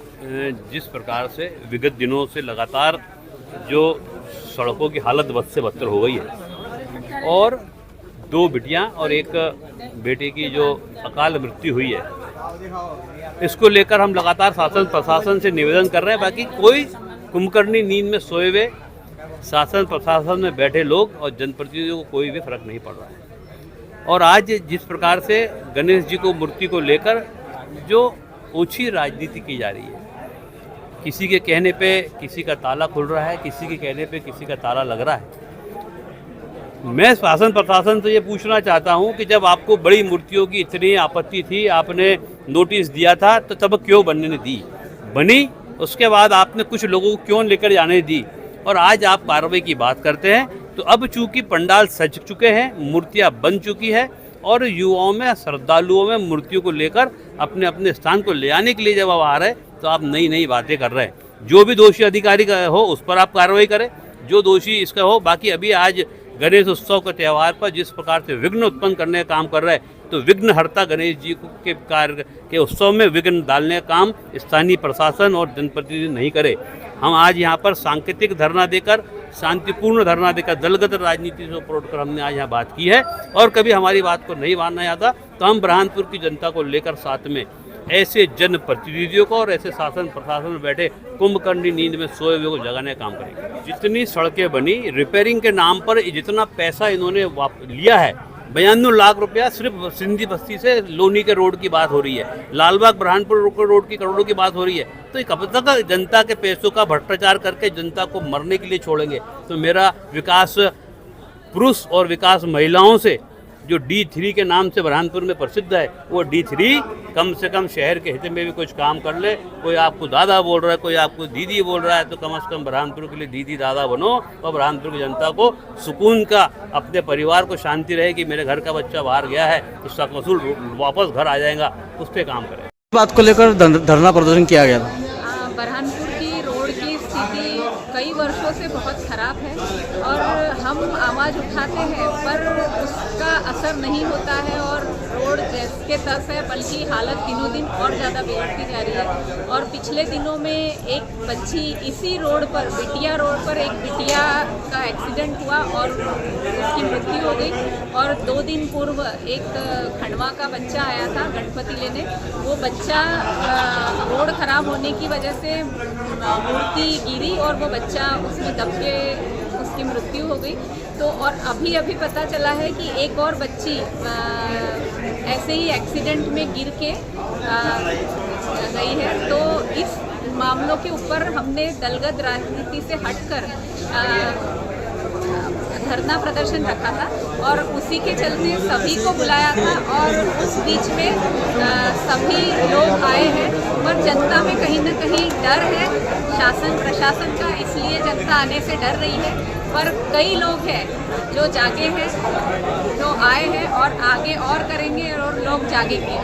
जिस प्रकार से विगत दिनों से लगातार जो सड़कों की हालत बद से बदतर हो गई है और दो बिटियां और एक बेटे की जो अकाल मृत्यु हुई है, इसको लेकर हम लगातार शासन प्रशासन से निवेदन कर रहे हैं। बाकी कोई कुंभकर्णी नींद में सोए हुए शासन प्रशासन में बैठे लोग और जनप्रतिनिधियों को कोई भी फर्क नहीं पड़ रहा है। और आज जिस प्रकार से गणेश जी को मूर्ति को लेकर जो ओछी राजनीति की जा रही है, किसी के कहने पे किसी का ताला खुल रहा है, किसी के कहने पे किसी का ताला लग रहा है। मैं शासन प्रशासन से ये पूछना चाहता हूँ कि जब आपको बड़ी मूर्तियों की इतनी आपत्ति थी, आपने नोटिस दिया था, तो तब क्यों बनने दी? बनी, उसके बाद आपने कुछ लोगों को क्यों लेकर जाने दी? और आज आप कार्रवाई की बात करते हैं। तो अब चूंकि पंडाल सज चुके हैं, मूर्तियाँ बन चुकी है और युवाओं में, श्रद्धालुओं में मूर्तियों को लेकर अपने अपने स्थान को ले आने के लिए जब आप आ रहे हैं, तो आप नई नई बातें कर रहे हैं। जो भी दोषी अधिकारी का हो उस पर आप कार्रवाई करें, जो दोषी इसका हो। बाकी अभी आज गणेश उत्सव के त्यौहार पर जिस प्रकार से विघ्न उत्पन्न करने का काम कर रहे हैं, तो विघ्नहर्ता गणेश जी के कार्य के उत्सव में विघ्न डालने का काम स्थानीय प्रशासन और जनप्रतिनिधि नहीं करे। हम आज यहाँ पर सांकेतिक धरना देकर, शांतिपूर्ण धरना देकर, दलगत राजनीति से ऊपर हमने आज यहाँ बात की है। और कभी हमारी बात को नहीं मानना आता तो हम बुरहानपुर की जनता को लेकर साथ में ऐसे जनप्रतिनिधियों को और ऐसे शासन प्रशासन में बैठे कुंभकर्णी नींद में सोए हुए को जगाने का काम करेंगे। जितनी सड़कें बनी, रिपेयरिंग के नाम पर जितना पैसा इन्होंने लिया है, 92 लाख रुपया सिर्फ सिंधी बस्ती से लोनी के रोड की बात हो रही है, लालबाग बुरहानपुर रोड की करोड़ों की बात हो रही है। तो कब तक जनता के पैसों का भ्रष्टाचार करके जनता को मरने के लिए छोड़ेंगे? तो मेरा विकास पुरुष और विकास महिलाओं से जो D3 के नाम से बुरहानपुर में प्रसिद्ध है, वो D3 कम से कम शहर के हित में भी कुछ काम कर ले। कोई आपको दादा बोल रहा है, कोई आपको दीदी बोल रहा है, तो कम से कम बुरहानपुर के लिए दीदी दादा बनो और बुरहानपुर की जनता को सुकून का, अपने परिवार को शांति रहे कि मेरे घर का बच्चा बाहर गया है, उसका वसूल वापस घर आ जाएगा, उस पर काम करें। बात को लेकर धरना प्रदर्शन किया गया था। बुरहानपुर की रोड की स्थिति कई वर्षों से बहुत खराब है और हम आवाज़ उठाते हैं पर उसका असर नहीं होता है और रोड जैसे तस है, बल्कि हालत दिनों दिन और ज़्यादा बिगड़ती जा रही है। और पिछले दिनों में एक बच्ची इसी रोड पर, बिटिया रोड पर एक बिटिया का एक्सीडेंट हुआ और उसकी मृत्यु हो गई। और 2 दिन पूर्व एक खंडवा का बच्चा आया था गणपति लेने, वो बच्चा रोड खराब होने की वजह से मूर्ति गिरी और वो बच्चा उसमें दब के उसकी मृत्यु हो गई। तो और अभी पता चला है कि एक और बच्ची ऐसे ही एक्सीडेंट में गिर के गई है। तो इस मामलों के ऊपर हमने दलगत राजनीति से हटकर धरना प्रदर्शन रखा था और उसी के चलते सभी को बुलाया था। और उस बीच में सभी लोग आए हैं, पर जनता में कहीं ना कहीं डर है शासन प्रशासन का, इसलिए जनता आने से डर रही है। पर कई लोग हैं जो जागे हैं, जो आए हैं और आगे और करेंगे और लोग जागेंगे।